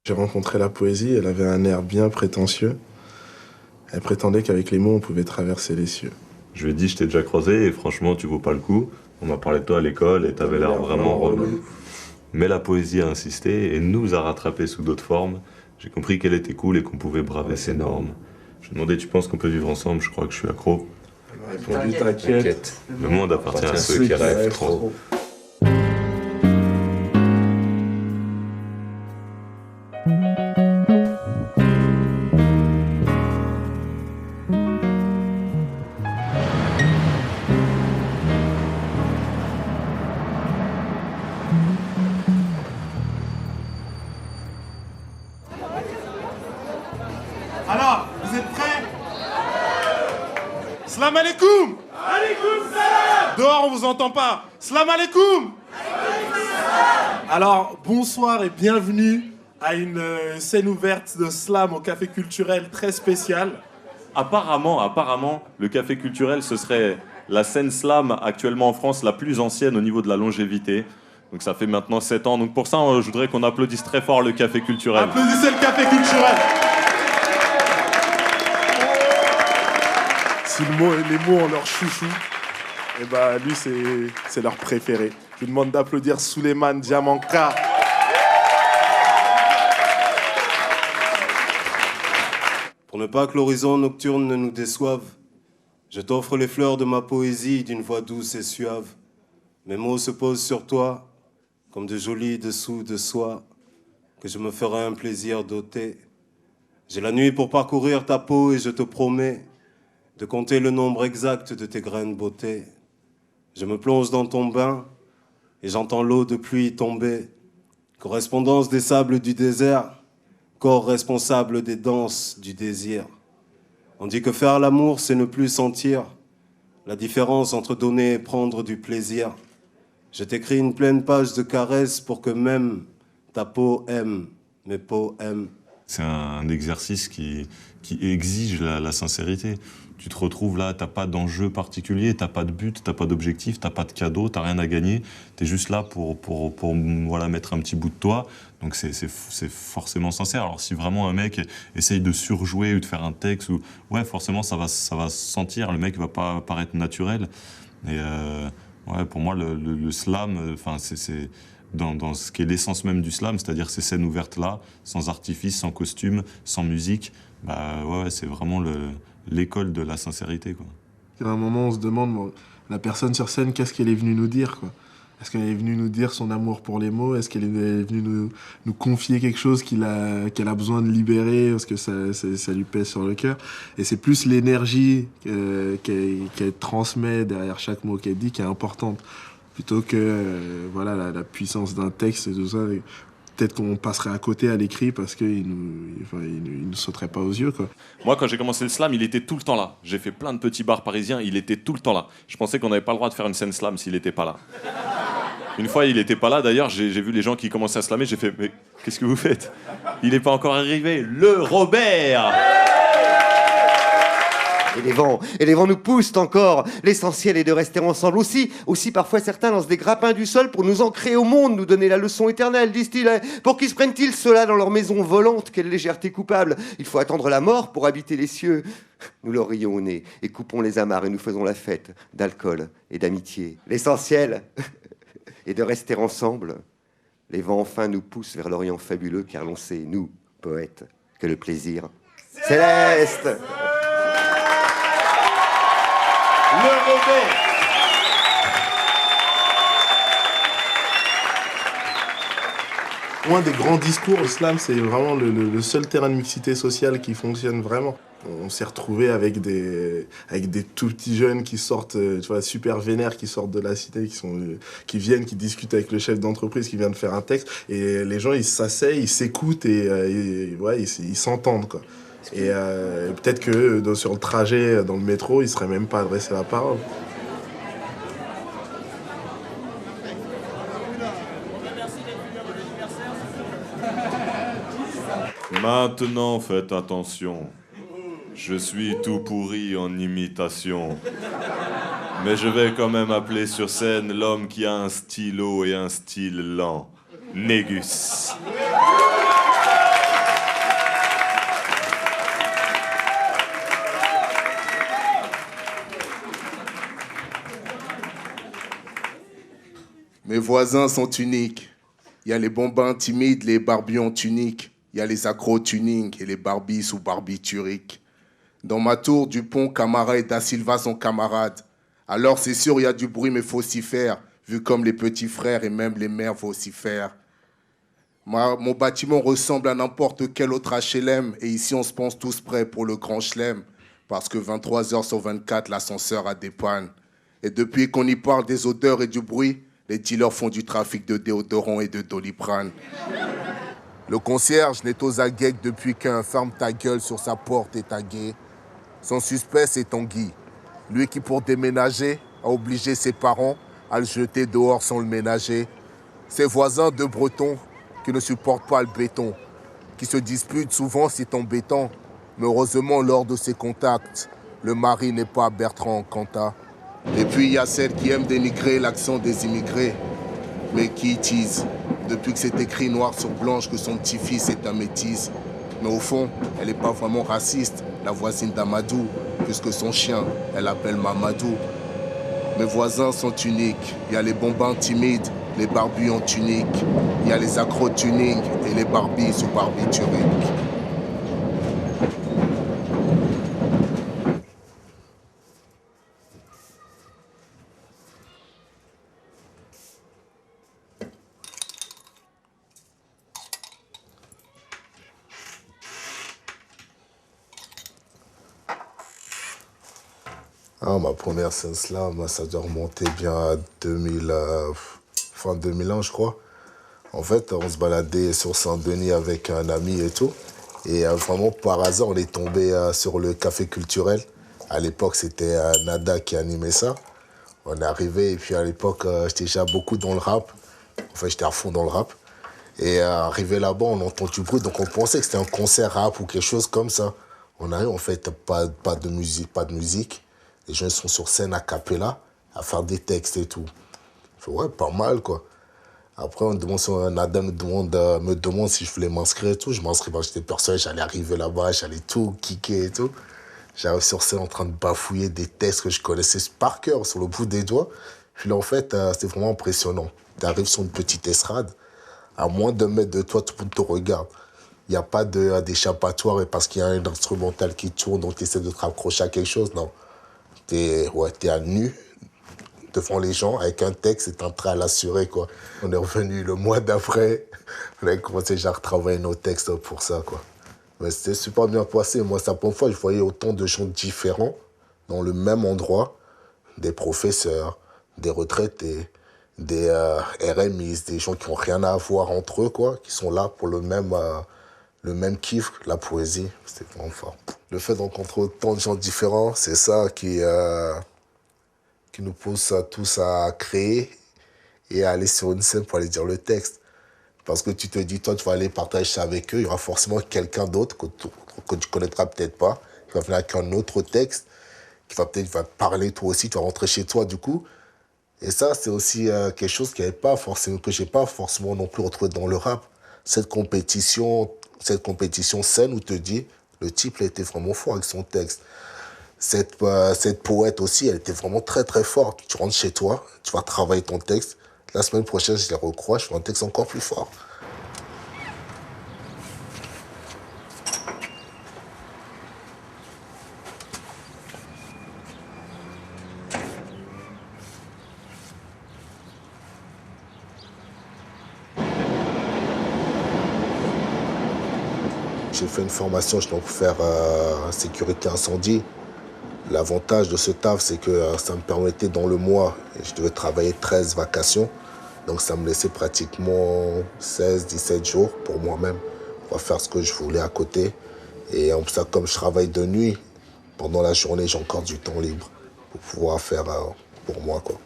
J'ai rencontré la poésie, elle avait un air bien prétentieux. Elle prétendait qu'avec les mots, on pouvait traverser les cieux. Je lui ai dit, je t'ai déjà croisé et franchement, tu vaux pas le coup. On m'a parlé de toi à l'école et t'avais l'air vraiment relou. Mais la poésie a insisté et nous a rattrapés sous d'autres formes. J'ai compris qu'elle était cool et qu'on pouvait braver ses normes. Je lui ai demandé, tu penses qu'on peut vivre ensemble? Je crois que je suis accro. Elle a répondu, t'inquiète. Le monde appartient à ceux qui rêvent trop. Alors, vous êtes prêts? Salam alaikum! Alaikum salam! Dehors, on vous entend pas. Salam alaikum! Alors, bonsoir et bienvenue à une scène ouverte de slam au Café Culturel très spéciale. Apparemment, le Café Culturel, ce serait la scène slam actuellement en France la plus ancienne au niveau de la longévité. Donc ça fait maintenant 7 ans. Donc pour ça, je voudrais qu'on applaudisse très fort le Café Culturel. Applaudissez le Café Culturel! Si les mots ont leur chouchou, et bah lui c'est leur préféré. Je vous demande d'applaudir Souleymane Diamanka. Pour ne pas que l'horizon nocturne ne nous déçoive, je t'offre les fleurs de ma poésie d'une voix douce et suave. Mes mots se posent sur toi, comme de jolis dessous de soie, que je me ferai un plaisir d'ôter. J'ai la nuit pour parcourir ta peau et je te promets de compter le nombre exact de tes graines beauté. Je me plonge dans ton bain et j'entends l'eau de pluie tomber. Correspondance des sables du désert, corps responsable des danses du désir. On dit que faire l'amour, c'est ne plus sentir la différence entre donner et prendre du plaisir. Je t'écris une pleine page de caresses pour que même ta peau aime mes poèmes. C'est un exercice qui exige la sincérité. Tu te retrouves là, t'as pas d'enjeu particulier, t'as pas de but, t'as pas d'objectif, t'as pas de cadeau, t'as rien à gagner. T'es juste là pour voilà, mettre un petit bout de toi. Donc c'est forcément sincère. Alors si vraiment un mec essaye de surjouer ou de faire un texte, ouais, forcément ça va se sentir. Le mec va pas paraître naturel. Et ouais, pour moi le slam, enfin c'est dans ce qui est l'essence même du slam, c'est-à-dire ces scènes ouvertes-là, sans artifice, sans costume, sans musique, bah ouais, c'est vraiment l'école de la sincérité, quoi. À un moment, on se demande, bon, la personne sur scène, qu'est-ce qu'elle est venue nous dire, quoi? Est-ce qu'elle est venue nous dire son amour pour les mots? Est-ce qu'elle est venue nous confier quelque chose qu'elle a besoin de libérer parce que ça lui pèse sur le cœur? Et c'est plus l'énergie qu'elle transmet derrière chaque mot qu'elle dit qui est importante. Plutôt que voilà, la puissance d'un texte et tout ça. Peut-être qu'on passerait à côté à l'écrit parce qu'il nous sauterait pas aux yeux, quoi. Moi, quand j'ai commencé le slam, il était tout le temps là. J'ai fait plein de petits bars parisiens, il était tout le temps là. Je pensais qu'on n'avait pas le droit de faire une scène slam s'il n'était pas là. Une fois, il n'était pas là, d'ailleurs, j'ai vu les gens qui commençaient à slammer, j'ai fait « Mais qu'est-ce que vous faites? Il n'est pas encore arrivé, le Robert !» Et les vents nous poussent encore. L'essentiel est de rester ensemble aussi. Aussi, parfois, certains lancent des grappins du sol pour nous ancrer au monde, nous donner la leçon éternelle, disent-ils. Pour qui se prennent-ils cela dans leur maison volante? Quelle légèreté coupable! Il faut attendre la mort pour habiter les cieux. Nous leur rions au nez et coupons les amarres et nous faisons la fête d'alcool et d'amitié. L'essentiel est de rester ensemble. Les vents enfin nous poussent vers l'Orient fabuleux, car l'on sait, nous, poètes, que le plaisir céleste. Le Robert. Loin des grands discours, le slam, c'est vraiment le seul terrain de mixité sociale qui fonctionne vraiment. On s'est retrouvés avec des tout petits jeunes qui sortent, tu vois, super vénères, qui sortent de la cité, qui viennent, qui discutent avec le chef d'entreprise qui vient de faire un texte. Et les gens, ils s'asseyent, ils s'écoutent et ouais, ils s'entendent, quoi. Et peut-être que sur le trajet dans le métro, ils ne seraient même pas adressé la parole. Maintenant, faites attention. Je suis tout pourri en imitation. Mais je vais quand même appeler sur scène l'homme qui a un stylo et un style lent. Négus. Mes voisins sont uniques. Il y a les bambins timides, les barbus en tunique. Il y a les accros tuning et les barbies sous barbiturique. Dans ma tour du pont, Camara et Da Silva sont camarades. Alors c'est sûr, il y a du bruit, mais faut s'y faire. Vu comme les petits frères et même les mères vont s'y faire. Mon bâtiment ressemble à n'importe quel autre HLM. Et ici, on se pense tous prêts pour le grand chelem. Parce que 23 heures sur 24, l'ascenseur a des pannes. Et depuis qu'on y parle des odeurs et du bruit, les dealers font du trafic de déodorant et de Doliprane. Le concierge n'est aux aguets que depuis qu'un ferme ta gueule sur sa porte est tagué. Son suspect, c'est Tanguy. Lui qui, pour déménager, a obligé ses parents à le jeter dehors sans le ménager. Ses voisins de Bretons qui ne supportent pas le béton, qui se disputent souvent, c'est embêtant. Mais heureusement, lors de ses contacts, le mari n'est pas Bertrand Cantat. Et puis, il y a celle qui aime dénigrer l'accent des immigrés, mais qui tease. Depuis que c'est écrit noir sur blanche que son petit-fils est un métis. Mais au fond, elle n'est pas vraiment raciste, la voisine d'Amadou, puisque son chien, elle l'appelle Mamadou. Mes voisins sont uniques. Il y a les bambins timides, les barbus en tunique. Il y a les accros tuning et les barbies sous barbiturique. Ah, ma première scène slam, ça doit remonter bien à 2000, fin 2001, je crois. En fait, on se baladait sur Saint-Denis avec un ami et tout. Et vraiment, par hasard, on est tombé sur le café culturel. À l'époque, c'était Nada qui animait ça. On est arrivé et puis à l'époque, j'étais déjà beaucoup dans le rap. Enfin, j'étais à fond dans le rap. Et arrivé là-bas, on entend du bruit. Donc, on pensait que c'était un concert rap ou quelque chose comme ça. On arrive, en fait, pas de musique. Les gens sont sur scène à cappella, à faire des textes et tout. Je fais, ouais, pas mal, quoi. Après, Nada me demande si je voulais m'inscrire et tout. Je m'inscris, j'étais persuadé, j'allais arriver là-bas, j'allais tout kicker et tout. J'arrive sur scène en train de bafouiller des textes que je connaissais par cœur, sur le bout des doigts. Puis là, en fait, c'était vraiment impressionnant. Tu arrives sur une petite estrade, à moins d'un mètre de toi, tout le monde te regarde. Il n'y a pas d'échappatoire et parce qu'il y a un instrumental qui tourne, donc tu essaies de te raccrocher à quelque chose, non. T'es à nu devant les gens avec un texte et t'es en train à l'assurer, quoi. On est revenu le mois d'après, on a commencé déjà à retravailler nos textes pour ça, quoi. Mais c'était super bien passé. Moi, c'est la première fois que je voyais autant de gens différents dans le même endroit. Des professeurs, des retraités, des RMI, des gens qui n'ont rien à voir entre eux, quoi, qui sont là pour le même kiff, la poésie. C'était vraiment fort. Le fait de rencontrer autant de gens différents, c'est ça qui nous pousse tous à créer et à aller sur une scène pour aller dire le texte. Parce que tu te dis, toi, tu vas aller partager ça avec eux, il y aura forcément quelqu'un d'autre que tu connaîtras peut-être pas, qui va venir avec un autre texte, qui va peut-être parler toi aussi, tu vas rentrer chez toi du coup. Et ça, c'est aussi quelque chose que j'ai pas forcément non plus retrouvé dans le rap. Cette compétition saine où te dit, le type était vraiment fort avec son texte. Cette poète aussi, elle était vraiment très très forte. Tu rentres chez toi, tu vas travailler ton texte. La semaine prochaine, je les recrois, je fais un texte encore plus fort. J'ai fait une formation, je dois faire sécurité incendie. L'avantage de ce taf, c'est que ça me permettait dans le mois, je devais travailler 13 vacations. Donc ça me laissait pratiquement 16-17 jours pour moi-même, pour faire ce que je voulais à côté. Et en plus, comme je travaille de nuit, pendant la journée, j'ai encore du temps libre pour pouvoir faire pour moi, quoi.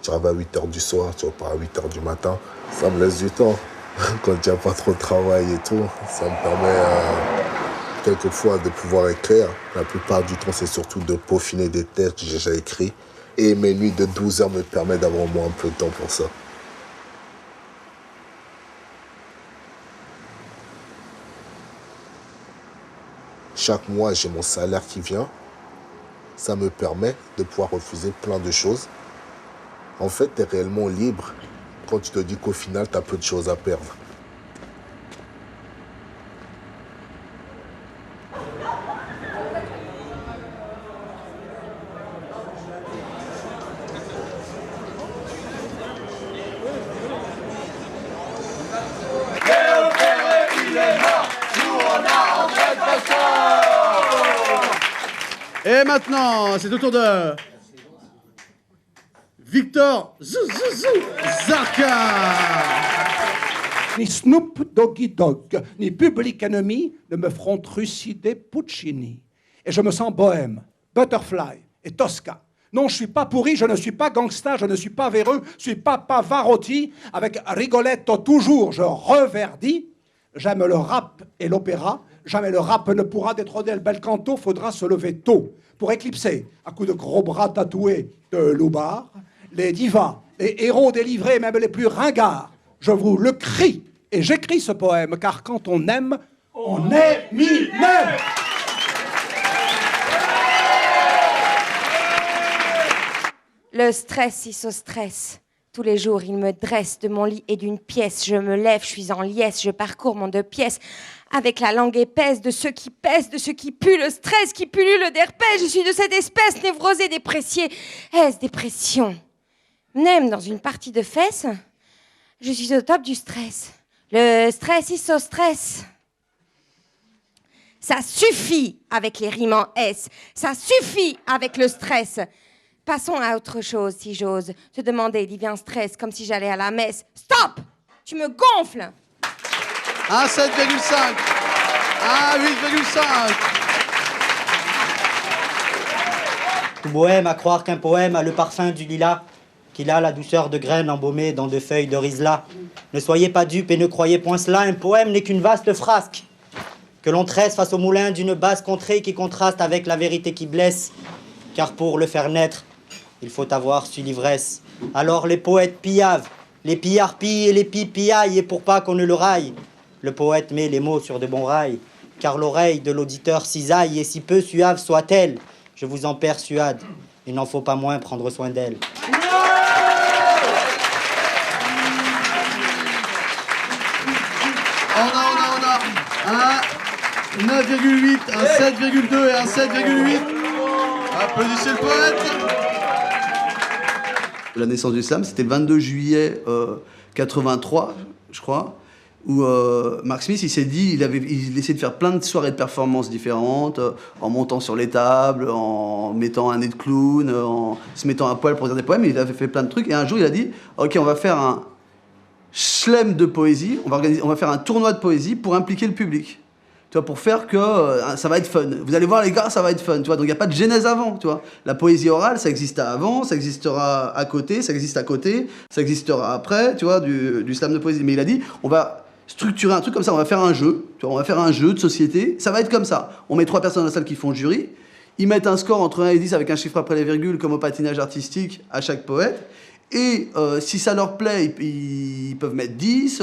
Tu arrives à 8h du soir, tu repars à 8h du matin. Ça me laisse du temps. Quand il n'y a pas trop de travail et tout, ça me permet quelquefois de pouvoir écrire. La plupart du temps, c'est surtout de peaufiner des textes que j'ai déjà écrits. Et mes nuits de 12 heures me permettent d'avoir au moins un peu de temps pour ça. chaque mois j'ai mon salaire qui vient, ça me permet de pouvoir refuser plein de choses. En fait, tu es réellement libre quand tu te dis qu'au final, tu as peu de choses à perdre. Et maintenant, c'est au tour de Victor Zarka. Ni Snoop Doggy Dogg, ni Public Enemy ne me feront trucider Puccini. Et je me sens bohème, Butterfly et Tosca. Non, je suis pas pourri, je ne suis pas gangsta, je ne suis pas véreux, je suis pas Pavarotti. Avec Rigoletto toujours, je reverdis. J'aime le rap et l'opéra. Jamais le rap ne pourra détrôner le bel canto, faudra se lever tôt pour éclipser, à coups de gros bras tatoués de loupard, les divas, les héros délivrés, même les plus ringards. Je vous le crie, et j'écris ce poème, car quand on aime, on est Minem. Le stress, il se stresse. Tous les jours, il me dresse de mon lit et d'une pièce. Je me lève, je suis en liesse, je parcours mon 2 pièces. Avec la langue épaisse de ceux qui pèsent, de ceux qui puent le stress, qui pullulent d'herpès. Je suis de cette espèce névrosée, dépréciée. Est-ce dépression? Même dans une partie de fesses, je suis au top du stress. Le stress, il se stresse. Ça suffit avec les rimes en S. Ça suffit avec le stress. Passons à autre chose, si j'ose. Te demander d'y vient stress, comme si j'allais à la messe. Stop! Tu me gonfles! Un 7,5. Un 8,5. Tout bohème à croire qu'un poème a le parfum du lilas, qu'il a la douceur de graines embaumées dans de feuilles de risla. Ne soyez pas dupes et ne croyez point cela, un poème n'est qu'une vaste frasque que l'on tresse face au moulin d'une basse contrée qui contraste avec la vérité qui blesse. Car pour le faire naître, il faut avoir su l'ivresse. Alors les poètes pillavent, les pillards pillent et les pilles pillaillent, et pour pas qu'on ne le raille, le poète met les mots sur de bons rails, car l'oreille de l'auditeur cisaille, et si peu suave soit-elle, je vous en persuade, il n'en faut pas moins prendre soin d'elle. On a un 9,8, un 7,2 et un 7,8. Applaudissez le poète. La naissance de l'islam, c'était le 22 juillet 83, je crois, où Mark Smith, il s'est dit, il essayait de faire plein de soirées de performances différentes, en montant sur les tables, en mettant un nez de clown, en se mettant à poil pour dire des poèmes. Il avait fait plein de trucs. Et un jour, il a dit, ok, on va faire un chelem de poésie, on va faire un tournoi de poésie pour impliquer le public. Tu vois, pour faire que ça va être fun. Vous allez voir les gars, ça va être fun. Tu vois, donc il n'y a pas de genèse avant. Tu vois, la poésie orale, ça existait avant, ça existera à côté, ça existe à côté, ça existera après. Tu vois, du slam de poésie. Mais il a dit, on va structurer un truc comme ça. On va faire un jeu. Tu vois, on va faire un jeu de société. Ça va être comme ça. On met 3 personnes dans la salle qui font le jury. Ils mettent un score entre 1 et 10 avec un chiffre après les virgules, comme au patinage artistique à chaque poète. Et si ça leur plaît, ils peuvent mettre 10.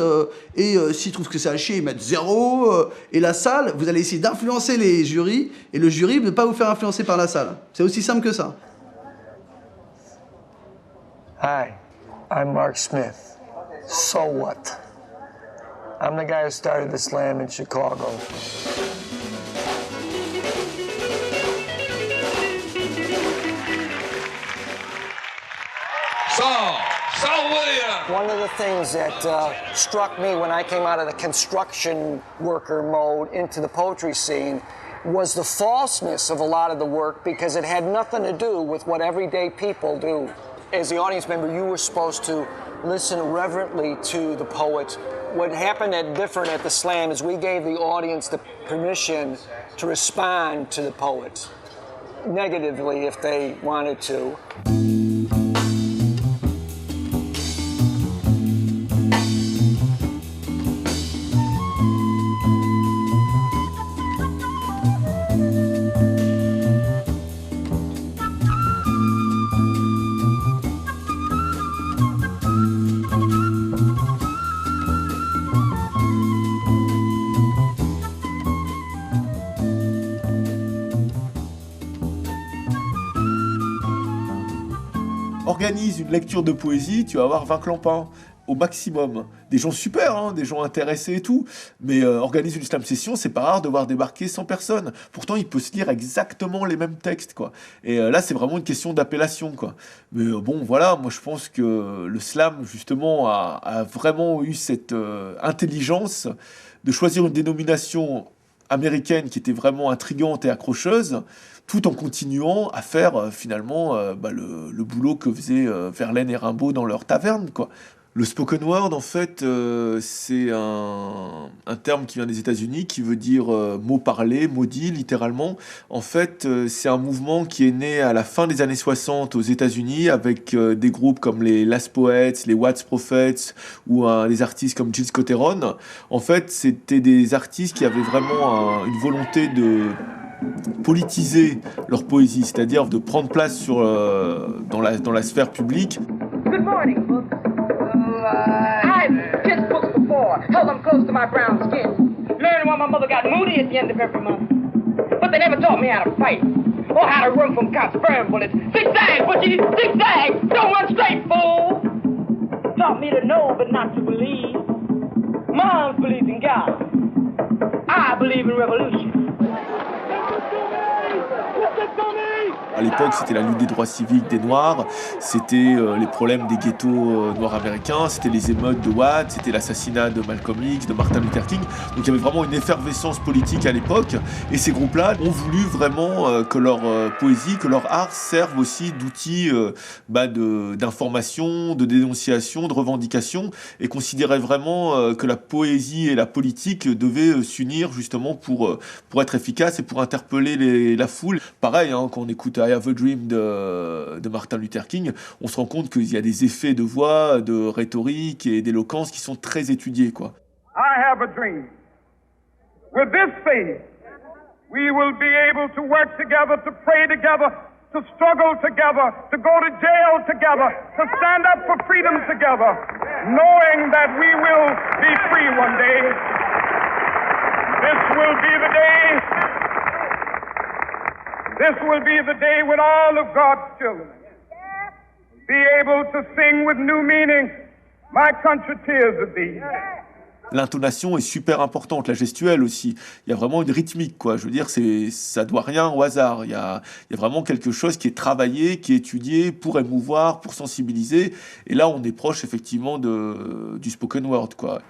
Et s'ils trouvent que c'est à chier, ils mettent 0. Et la salle, vous allez essayer d'influencer les jurys. Et le jury ne peut pas vous faire influencer par la salle. C'est aussi simple que ça. Hi, I'm Mark Smith. So what? I'm the guy who started the slam in Chicago. Saul Williams. One of the things that struck me when I came out of the construction worker mode into the poetry scene was the falseness of a lot of the work, because it had nothing to do with what everyday people do. As the audience member, you were supposed to listen reverently to the poet. What happened different at the slam is we gave the audience the permission to respond to the poet negatively if they wanted to. Organise une lecture de poésie, tu vas avoir 20 clampins au maximum. Des gens super, hein, des gens intéressés et tout, mais organise une slam session, c'est pas rare de voir débarquer 100 personnes. Pourtant, il peut se lire exactement les mêmes textes, quoi. Et là, c'est vraiment une question d'appellation, quoi. Mais bon, voilà, moi je pense que le slam, justement, a vraiment eu cette intelligence de choisir une dénomination américaine qui était vraiment intrigante et accrocheuse, tout en continuant à faire finalement le boulot que faisaient Verlaine et Rimbaud dans leur taverne, quoi. Le spoken word, en fait, c'est un terme qui vient des États-Unis, qui veut dire mot parlé, mot dit, littéralement. En fait, c'est un mouvement qui est né à la fin des années 60 aux États-Unis, avec des groupes comme les Last Poets, les Watts Prophets, ou des artistes comme Gilles Scott-Heron. En fait, c'était des artistes qui avaient vraiment une volonté de politiser leur poésie, c'est-à-dire de prendre place dans la sphère publique. Good morning, books. I've kissed books before, held them close to my brown skin. Learned why my mother got moody at the end of every month. But they never taught me how to fight, or how to run from cops' sperm bullets. Zigzag, Butchie, zigzag! Don't run straight, fool! Taught me to know, but not to believe. Moms believed in God. I believe in revolution. À l'époque, c'était la lutte des droits civiques des Noirs, c'était les problèmes des ghettos noirs américains, c'était les émeutes de Watts, c'était l'assassinat de Malcolm X, de Martin Luther King. Donc il y avait vraiment une effervescence politique à l'époque. Et ces groupes-là ont voulu vraiment que leur poésie, que leur art servent aussi d'outils d'information, de dénonciation, de revendication, et considéraient vraiment que la poésie et la politique devaient s'unir justement pour être efficaces et pour interpeller la foule. Pareil, hein, quand on écoute I Have a Dream de Martin Luther King, on se rend compte qu'il y a des effets de voix, de rhétorique et d'éloquence qui sont très étudiés, quoi. I have a dream. With this faith, we will be able to work together, to pray together, to struggle together, to go to jail together, to stand up for freedom together, knowing that we will be free one day. This will be the day. This will be the day when all of God's children be able to sing with new meaning, my country tears of thee. L'intonation est super importante, la gestuelle aussi. Il y a vraiment une rythmique, quoi. Je veux dire, ça doit rien au hasard. Il y a vraiment quelque chose qui est travaillé, qui est étudié pour émouvoir, pour sensibiliser. Et là, on est proche effectivement du spoken word, quoi.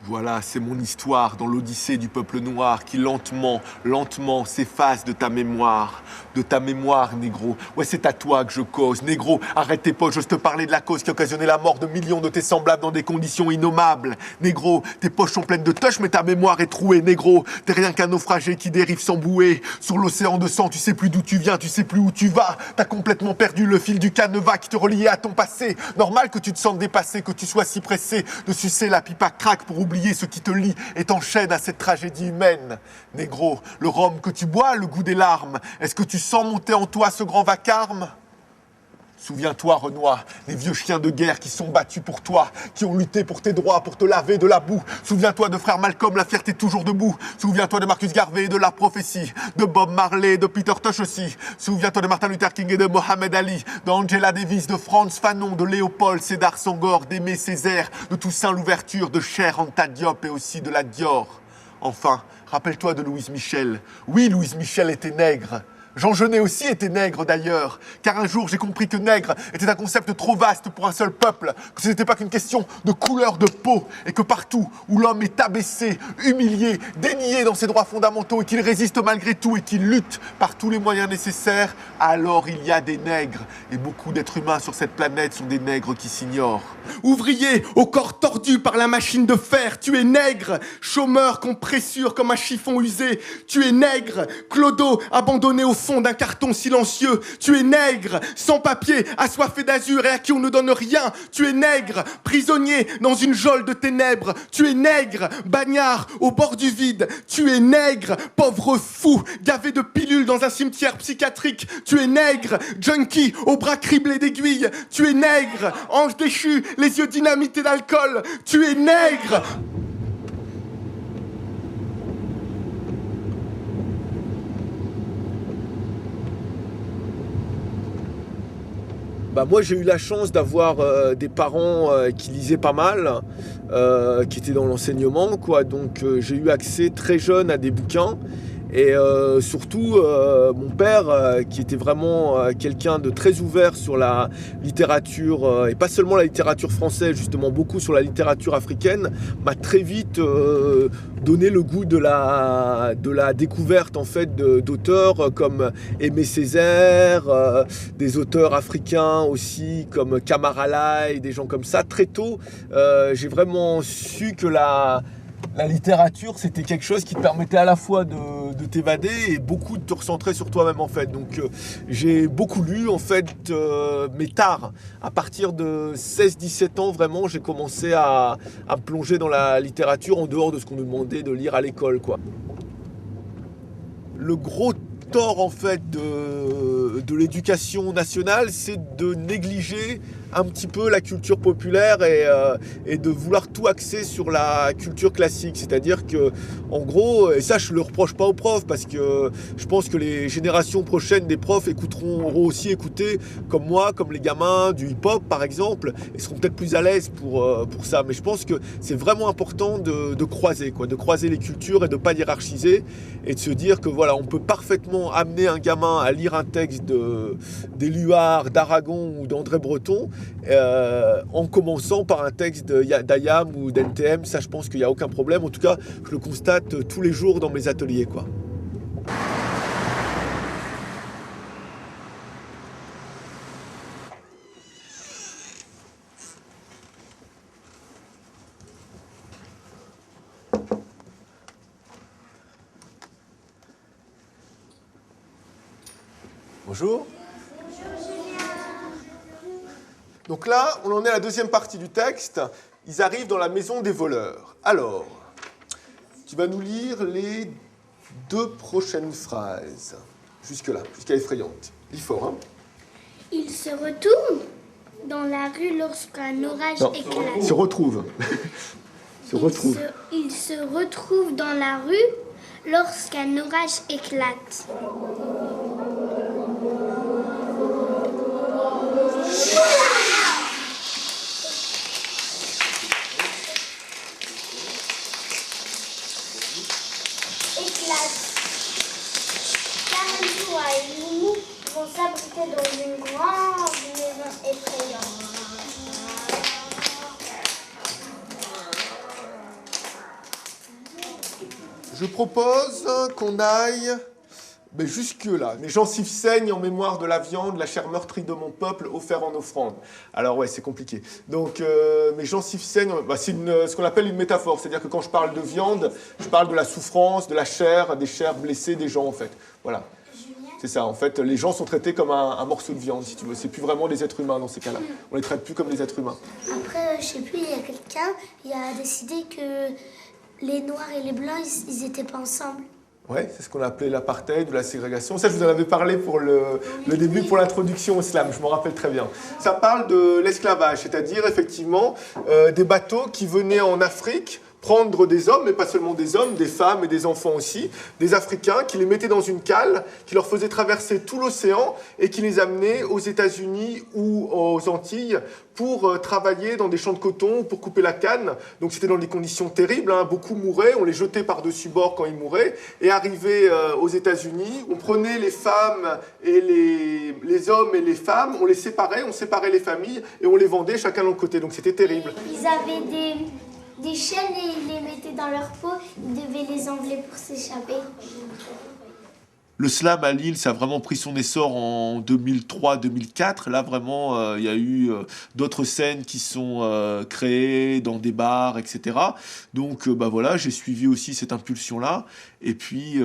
Voilà, c'est mon histoire dans l'odyssée du peuple noir qui lentement, lentement s'efface de ta mémoire. De ta mémoire, négro. Ouais, c'est à toi que je cause. Négro, arrête tes poches, j'ose te parler de la cause qui a occasionné la mort de millions de tes semblables dans des conditions innommables. Négro, tes poches sont pleines de touches, mais ta mémoire est trouée. Négro, t'es rien qu'un naufragé qui dérive sans bouée. Sur l'océan de sang, tu sais plus d'où tu viens, tu sais plus où tu vas. T'as complètement perdu le fil du canevas qui te reliait à ton passé. Normal que tu te sentes dépassé, que tu sois si pressé de sucer la pipe à crack pour oublier ce qui te lie et t'enchaîne à cette tragédie humaine. Négro, le rhum que tu bois, le goût des larmes, est-ce que tu sens monter en toi ce grand vacarme ? Souviens-toi, Renoir, les vieux chiens de guerre qui sont battus pour toi, qui ont lutté pour tes droits, pour te laver de la boue. Souviens-toi de frère Malcolm, la fierté toujours debout. Souviens-toi de Marcus Garvey et de la prophétie, de Bob Marley, de Peter Tosh aussi. Souviens-toi de Martin Luther King et de Mohamed Ali, d'Angela Davis, de Franz Fanon, de Léopold, Sédar Senghor, d'Aimé Césaire, de Toussaint Louverture, de Cher Anta Diop et aussi de la Dior. Enfin, rappelle-toi de Louise Michel. Oui, Louise Michel était nègre. Jean Genet aussi était nègre d'ailleurs, car un jour j'ai compris que nègre était un concept trop vaste pour un seul peuple, que ce n'était pas qu'une question de couleur de peau, et que partout où l'homme est abaissé, humilié, dénié dans ses droits fondamentaux, et qu'il résiste malgré tout, et qu'il lutte par tous les moyens nécessaires, alors il y a des nègres, et beaucoup d'êtres humains sur cette planète sont des nègres qui s'ignorent. Ouvrier, au corps tordu par la machine de fer, tu es nègre, chômeur qu'on pressure comme un chiffon usé, tu es nègre, clodo abandonné au fond d'un carton silencieux, tu es nègre, sans papier, assoiffé d'azur et à qui on ne donne rien, tu es nègre, prisonnier dans une geôle de ténèbres, tu es nègre, bagnard au bord du vide, tu es nègre, pauvre fou, gavé de pilules dans un cimetière psychiatrique, tu es nègre, junkie aux bras criblés d'aiguilles, tu es nègre, ange déchu, les yeux dynamités d'alcool, tu es nègre. Moi j'ai eu la chance d'avoir des parents qui lisaient pas mal, qui étaient dans l'enseignement, quoi. Donc j'ai eu accès très jeune à des bouquins. Et surtout, mon père, qui était vraiment quelqu'un de très ouvert sur la littérature, et pas seulement la littérature française, justement beaucoup sur la littérature africaine, m'a très vite donné le goût de la découverte en fait, d'auteurs comme Aimé Césaire, des auteurs africains aussi comme Kamara Lai, des gens comme ça. Très tôt, j'ai vraiment su que la littérature, c'était quelque chose qui te permettait à la fois de t'évader et beaucoup de te recentrer sur toi-même en fait. Donc j'ai beaucoup lu en fait, mais tard. À partir de 16-17 ans, vraiment, j'ai commencé à me plonger dans la littérature en dehors de ce qu'on nous demandait de lire à l'école, quoi. Le gros tort en fait de l'éducation nationale, c'est de négliger un petit peu la culture populaire et de vouloir tout axer sur la culture classique. C'est-à-dire que, en gros, et ça je le reproche pas aux profs parce que je pense que les générations prochaines des profs auront aussi écouté, comme moi, comme les gamins du hip-hop par exemple, et seront peut-être plus à l'aise pour ça. Mais je pense que c'est vraiment important de croiser, quoi, de croiser les cultures et de pas hiérarchiser et de se dire que voilà, on peut parfaitement amener un gamin à lire un texte d'Éluard, d'Aragon ou d'André Breton, en commençant par un texte d'Ayam ou d'NTM. Ça, je pense qu'il n'y a aucun problème. En tout cas, je le constate tous les jours dans mes ateliers, quoi. Bonjour. Donc là, on en est à la deuxième partie du texte. Ils arrivent dans la maison des voleurs. Alors, tu vas nous lire les 2 prochaines phrases. Jusque-là, jusqu'à effrayante. Lis fort, hein. Il se retourne dans la rue lorsqu'un orage éclate. Il se retrouve. Il se retrouve dans la rue lorsqu'un orage éclate. Et Loulou vont s'abriter dans une grande maison effrayante. Je propose qu'on aille jusque-là. Mes gencives saignent en mémoire de la viande, la chair meurtrie de mon peuple, offert en offrande. Alors ouais, c'est compliqué. Donc mes gencives saignent, c'est ce qu'on appelle une métaphore. C'est-à-dire que quand je parle de viande, je parle de la souffrance, de la chair, des chairs blessées des gens en fait. Voilà. C'est ça, en fait, les gens sont traités comme un morceau de viande, si tu veux. C'est plus vraiment des êtres humains dans ces cas-là. On les traite plus comme des êtres humains. Après, je sais plus, il y a quelqu'un qui a décidé que les Noirs et les Blancs, ils étaient pas ensemble. Ouais, c'est ce qu'on a appelé l'apartheid ou la ségrégation. Ça, je vous en avais parlé pour le début, pour l'introduction au slam, je m'en rappelle très bien. Ça parle de l'esclavage, c'est-à-dire, effectivement, des bateaux qui venaient en Afrique prendre des hommes, mais pas seulement des hommes, des femmes et des enfants aussi, des Africains, qui les mettaient dans une cale, qui leur faisait traverser tout l'océan et qui les amenaient aux États-Unis ou aux Antilles pour travailler dans des champs de coton, pour couper la canne. Donc c'était dans des conditions terribles, hein. Beaucoup mouraient, on les jetait par-dessus bord quand ils mouraient, et arrivés aux États-Unis, on prenait les femmes et les hommes et les femmes, on les séparait, on séparait les familles et on les vendait chacun de leur côté. Donc c'était terrible. Ils avaient des chaînes et ils les mettaient dans leur peau, ils devaient les enlever pour s'échapper. Le slam à Lille, ça a vraiment pris son essor en 2003-2004. Là, vraiment, il y a eu d'autres scènes qui sont créées dans des bars, etc. Donc, voilà, j'ai suivi aussi cette impulsion-là. Et puis,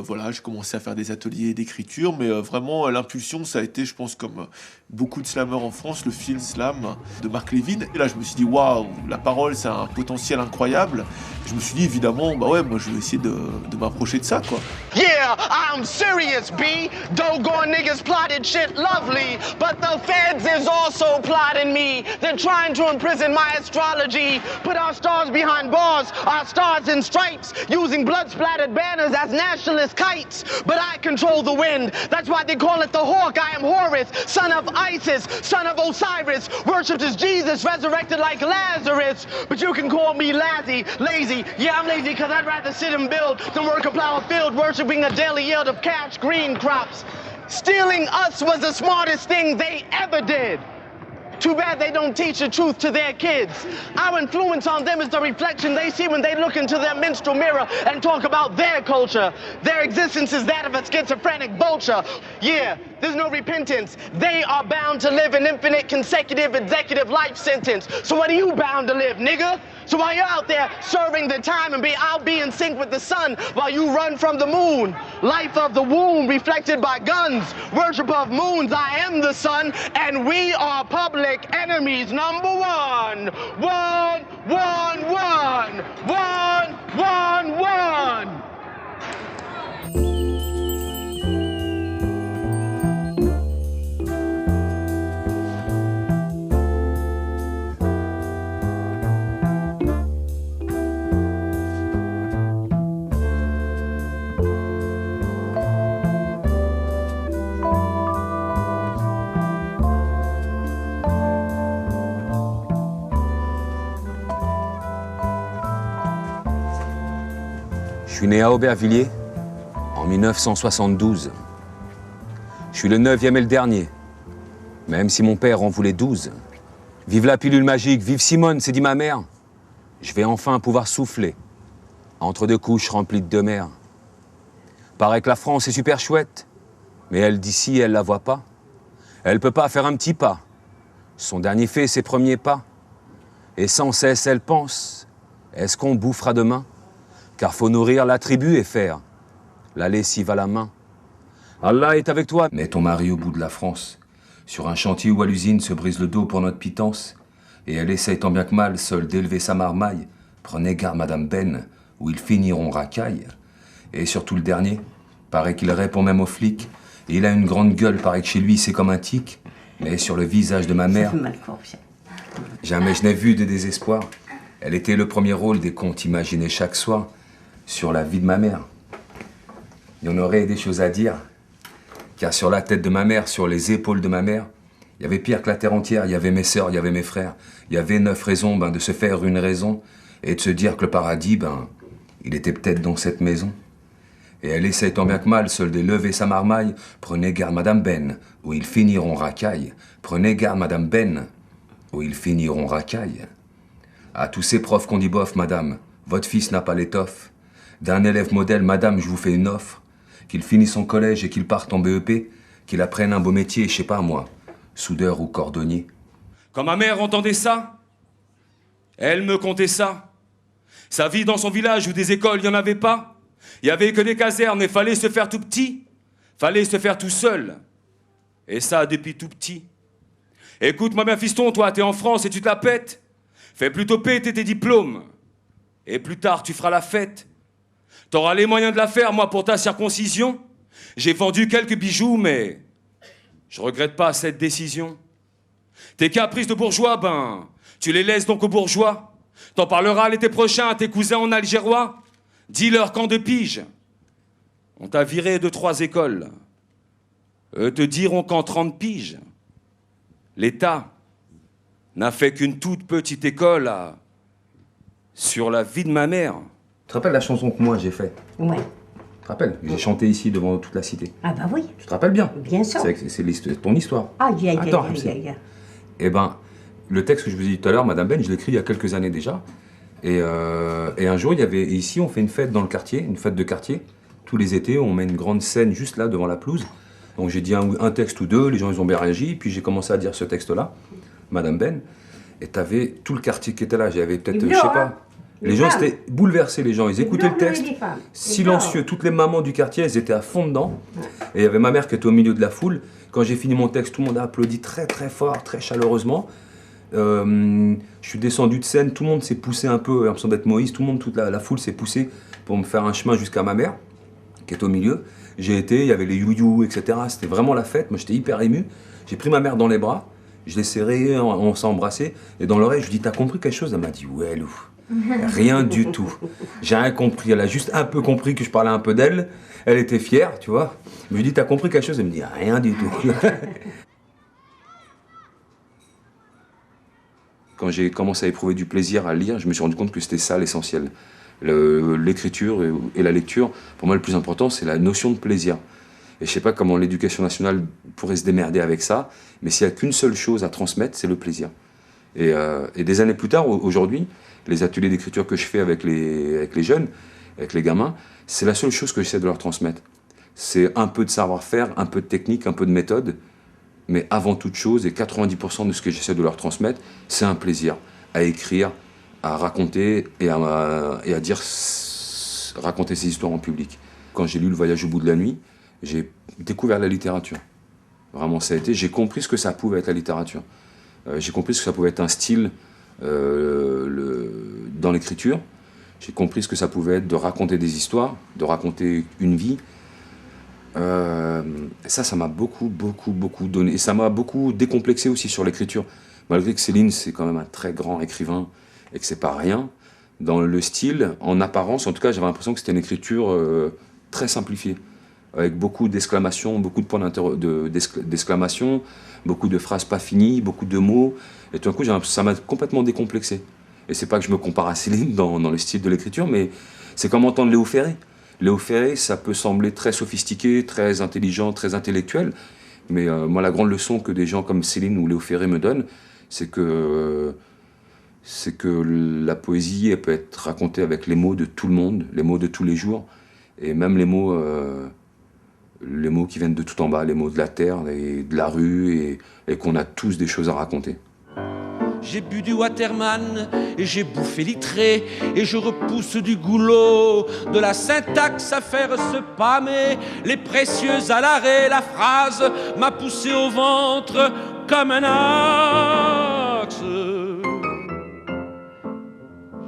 voilà, j'ai commencé à faire des ateliers d'écriture. Mais vraiment, l'impulsion, ça a été, je pense, comme beaucoup de slammeurs en France, le film Slam de Marc Lévin. Et là, je me suis dit, waouh, la parole, c'est un potentiel incroyable. Je me suis dit, évidemment, bah ouais, moi je vais essayer de m'approcher de ça, quoi. Yeah, I'm serious, B. Doggone niggas plotted shit lovely, but the feds is also plotting me. They're trying to imprison my astrology, put our stars behind bars, our stars in stripes, using blood-splattered banners as nationalist kites. But I control the wind, that's why they call it the hawk. I am Horus, son of Isis, son of Osiris, worshipped as Jesus, resurrected like Lazarus. But you can call me lazy. Yeah, I'm lazy because I'd rather sit and build than work a plow a field, worshipping a daily yield of cash green crops. Stealing us was the smartest thing they ever did. Too bad they don't teach the truth to their kids. Our influence on them is the reflection they see when they look into their minstrel mirror and talk about their culture. Their existence is that of a schizophrenic vulture. Yeah, there's no repentance. They are bound to live an infinite consecutive executive life sentence. So what are you bound to live, nigga? So while you're out there serving the time and I'll be in sync with the sun while you run from the moon. Life of the womb reflected by guns. Worship of moons, I am the sun, and we are public enemies number one. One. Je suis né à Aubervilliers en 1972. Je suis le 9e et le dernier, même si mon père en voulait 12. Vive la pilule magique, vive Simone, s'est dit ma mère. Je vais enfin pouvoir souffler entre deux couches remplies de mer. Paraît que la France est super chouette, mais elle d'ici, elle la voit pas. Elle peut pas faire un petit pas. Son dernier fait ses premiers pas. Et sans cesse, elle pense, est-ce qu'on bouffera demain? Car faut nourrir la tribu et faire la lessive à la main. Allah est avec toi. Mets ton mari au bout de la France, sur un chantier ou à l'usine se brise le dos pour notre pitance, et elle essaye tant bien que mal, seule, d'élever sa marmaille. Prenez garde, Madame Ben, ou ils finiront racaille. Et surtout le dernier, paraît qu'il répond même aux flics, et il a une grande gueule, paraît que chez lui c'est comme un tic, mais sur le visage de ma mère, jamais je n'ai vu de désespoir. Elle était le premier rôle des contes imaginés chaque soir sur la vie de ma mère. Il y en aurait des choses à dire, car sur la tête de ma mère, sur les épaules de ma mère, il y avait pire que la terre entière, il y avait mes sœurs, il y avait mes frères, il y avait 9 raisons de se faire une raison et de se dire que le paradis, il était peut-être dans cette maison. Et elle essaye tant bien que mal, seule d'élever sa marmaille. Prenez garde, Madame Ben, ou ils finiront racaille. Prenez garde, Madame Ben, ou ils finiront racaille. À tous ces profs qu'on dit bof, Madame, votre fils n'a pas l'étoffe. D'un élève modèle, Madame, je vous fais une offre. Qu'il finisse son collège et qu'il parte en BEP, qu'il apprenne un beau métier, je sais pas moi, soudeur ou cordonnier. Quand ma mère entendait ça, elle me contait ça. Sa vie dans son village où des écoles, il n'y en avait pas. Il n'y avait que des casernes et fallait se faire tout petit. Fallait se faire tout seul. Et ça depuis tout petit. Écoute-moi bien, fiston, toi, t'es en France et tu te la pètes. Fais plutôt péter tes diplômes. Et plus tard, tu feras la fête. T'auras les moyens de la faire, moi, pour ta circoncision. J'ai vendu quelques bijoux, mais je regrette pas cette décision. Tes caprices de bourgeois, tu les laisses donc aux bourgeois. T'en parleras l'été prochain à tes cousins en algérois. Dis-leur qu'en 2 piges, on t'a viré de 3 écoles. Eux te diront qu'en 30 piges, l'État n'a fait qu'une toute petite école sur la vie de ma mère. Tu te rappelles la chanson que moi j'ai faite? Ouais. Tu te rappelles? J'ai chanté ici devant toute la cité. Ah bah oui. Tu te rappelles bien? Bien sûr. C'est ton histoire. Aïe, aïe, Attends, aïe, aïe, aïe. Eh ben, le texte que je vous ai dit tout à l'heure, Madame Ben, je l'ai écrit il y a quelques années déjà. Et un jour, il y avait ici, on fait une fête dans le quartier, une fête de quartier. Tous les étés, on met une grande scène juste là, devant la pelouse. Donc j'ai dit un texte ou deux, les gens ils ont bien réagi. Puis j'ai commencé à dire ce texte-là, Madame Ben. Et t'avais tout le quartier qui était là. J'avais peut-être, je sais pas. Les gens étaient bouleversés, les gens. Ils écoutaient le texte, silencieux. Toutes les mamans du quartier, elles étaient à fond dedans. Et il y avait ma mère qui était au milieu de la foule. Quand j'ai fini mon texte, tout le monde a applaudi très très fort, très chaleureusement. Je suis descendu de scène, tout le monde s'est poussé un peu, j'ai l'impression d'être Moïse, tout le monde, toute la foule s'est poussée pour me faire un chemin jusqu'à ma mère, qui est au milieu. J'ai été, il y avait les you-you, etc. C'était vraiment la fête, moi j'étais hyper ému. J'ai pris ma mère dans les bras, je l'ai serrée, on s'est embrassé, et dans l'oreille, je lui ai dit, t'as compris quelque chose? Elle m'a dit, ouais, Lou. Rien du tout. J'ai rien compris, elle a juste un peu compris que je parlais un peu d'elle, elle était fière, tu vois. Je lui ai dit, t'as compris quelque chose? Elle me dit, rien du tout. Quand j'ai commencé à éprouver du plaisir à lire, je me suis rendu compte que c'était ça l'essentiel. L'écriture et la lecture, pour moi le plus important, c'est la notion de plaisir. Et je sais pas comment l'éducation nationale pourrait se démerder avec ça, mais s'il n'y a qu'une seule chose à transmettre, c'est le plaisir. Et des années plus tard, aujourd'hui, les ateliers d'écriture que je fais avec les jeunes, avec les gamins, c'est la seule chose que j'essaie de leur transmettre. C'est un peu de savoir-faire, un peu de technique, un peu de méthode, mais avant toute chose, et 90% de ce que j'essaie de leur transmettre, c'est un plaisir à écrire, à raconter et à raconter ces histoires en public. Quand j'ai lu Le Voyage au bout de la nuit, j'ai découvert la littérature. Vraiment, ça a été, j'ai compris ce que ça pouvait être la littérature. J'ai compris ce que ça pouvait être un style dans l'écriture. J'ai compris ce que ça pouvait être de raconter des histoires, de raconter une vie. Ça m'a beaucoup donné. Et ça m'a beaucoup décomplexé aussi sur l'écriture. Malgré que Céline, c'est quand même un très grand écrivain et que c'est pas rien. Dans le style, en apparence, en tout cas, j'avais l'impression que c'était une écriture très simplifiée. Avec beaucoup d'exclamations, beaucoup de points d'exclamation, beaucoup de phrases pas finies, beaucoup de mots. Et tout d'un coup, ça m'a complètement décomplexé. Et c'est pas que je me compare à Céline dans le style de l'écriture, mais c'est comme entendre Léo Ferré. Léo Ferré, ça peut sembler très sophistiqué, très intelligent, très intellectuel, mais moi, la grande leçon que des gens comme Céline ou Léo Ferré me donnent, c'est que la poésie, elle peut être racontée avec les mots de tout le monde, les mots de tous les jours, et même les mots qui viennent de tout en bas, les mots de la terre et de la rue, et qu'on a tous des choses à raconter. J'ai bu du Waterman et j'ai bouffé l'itré et je repousse du goulot, de la syntaxe à faire se pâmer, les précieux à l'arrêt, la phrase m'a poussé au ventre comme un axe.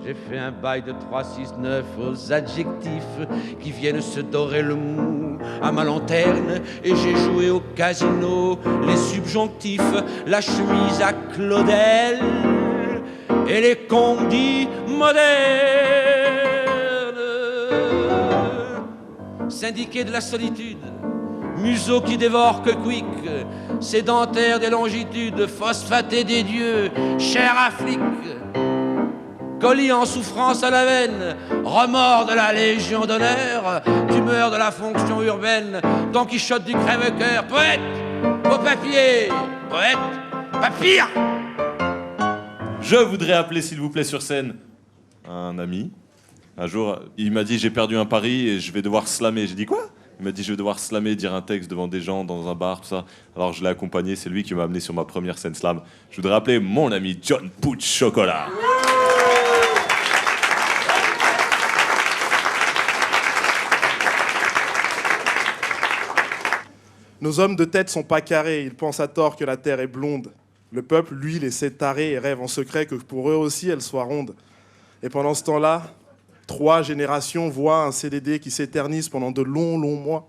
J'ai fait un bail de 3-6-9 aux adjectifs qui viennent se dorer le mou à ma lanterne et j'ai joué au casino les subjonctifs, la chemise à Claudel et les condits modernes. Syndiqué de la solitude, museau qui dévore que quick, sédentaire des longitudes, phosphaté des dieux, chair à flic. Colis en souffrance à la veine, remords de la Légion d'honneur, tumeur de la fonction urbaine, Don Quichotte du crève-cœur, poète, au papier, poète, papier. Je voudrais appeler, s'il vous plaît, sur scène, un ami. Un jour, il m'a dit, j'ai perdu un pari et je vais devoir slammer. J'ai dit, quoi? Il m'a dit, je vais devoir slammer, dire un texte devant des gens, dans un bar, tout ça. Alors je l'ai accompagné, c'est lui qui m'a amené sur ma première scène slam. Je voudrais appeler mon ami John Pooch Chocolat. Nos hommes de tête sont pas carrés, ils pensent à tort que la terre est blonde. Le peuple, lui, les sait tarés et rêve en secret que pour eux aussi elle soit ronde. Et pendant ce temps-là, 3 générations voient un CDD qui s'éternise pendant de longs mois.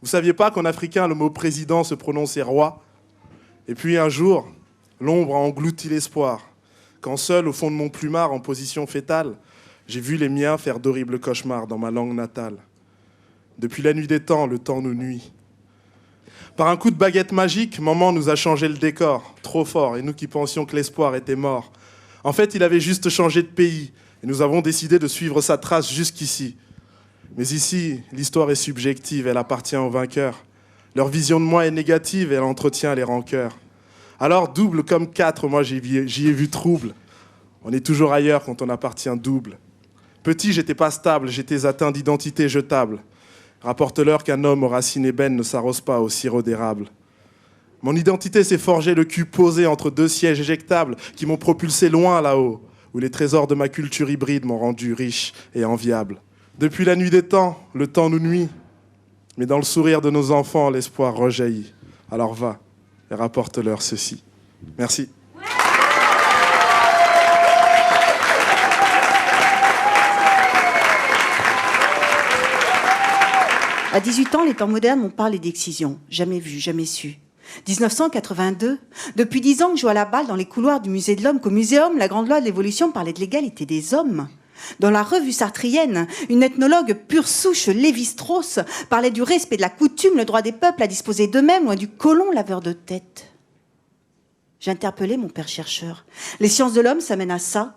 Vous saviez pas qu'en africain, le mot président se prononçait roi? Et puis un jour, l'ombre a englouti l'espoir. Quand seul, au fond de mon plumard, en position fétale, j'ai vu les miens faire d'horribles cauchemars dans ma langue natale. Depuis la nuit des temps, le temps nous nuit. Par un coup de baguette magique, maman nous a changé le décor, trop fort, et nous qui pensions que l'espoir était mort. En fait, il avait juste changé de pays, et nous avons décidé de suivre sa trace jusqu'ici. Mais ici, l'histoire est subjective, elle appartient aux vainqueurs. Leur vision de moi est négative, elle entretient les rancœurs. Alors, double comme 4, moi j'y ai vu trouble. On est toujours ailleurs quand on appartient double. Petit, j'étais pas stable, j'étais atteint d'identité jetable. Rapporte-leur qu'un homme aux racines ébènes ne s'arrose pas au sirop d'érable. Mon identité s'est forgée le cul posé entre 2 sièges éjectables qui m'ont propulsé loin là-haut, où les trésors de ma culture hybride m'ont rendu riche et enviable. Depuis la nuit des temps, le temps nous nuit, mais dans le sourire de nos enfants, l'espoir rejaillit. Alors va et rapporte-leur ceci. Merci. À 18 ans, les temps modernes m'ont parlé d'excision. Jamais vu, jamais su. 1982, depuis 10 ans que je joue à la balle dans les couloirs du musée de l'homme qu'au muséum, la grande loi de l'évolution parlait de l'égalité des hommes. Dans la revue sartrienne, une ethnologue pure souche, Lévi-Strauss, parlait du respect de la coutume, le droit des peuples à disposer d'eux-mêmes, loin du colon laveur de tête. J'ai interpellé mon père chercheur. Les sciences de l'homme, ça mène à ça.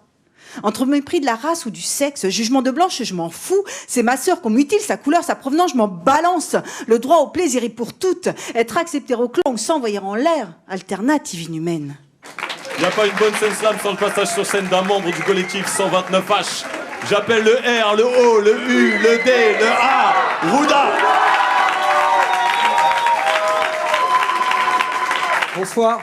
Entre mépris de la race ou du sexe, jugement de blanche, je m'en fous. C'est ma sœur qu'on mutile, sa couleur, sa provenance, je m'en balance. Le droit au plaisir est pour toutes. Être accepté au clan ou s'envoyer en l'air, alternative inhumaine. Il n'y a pas une bonne scène slam sans le passage sur scène d'un membre du collectif 129H. J'appelle le R, le O, le U, le D, le A, Rouda. Bonsoir.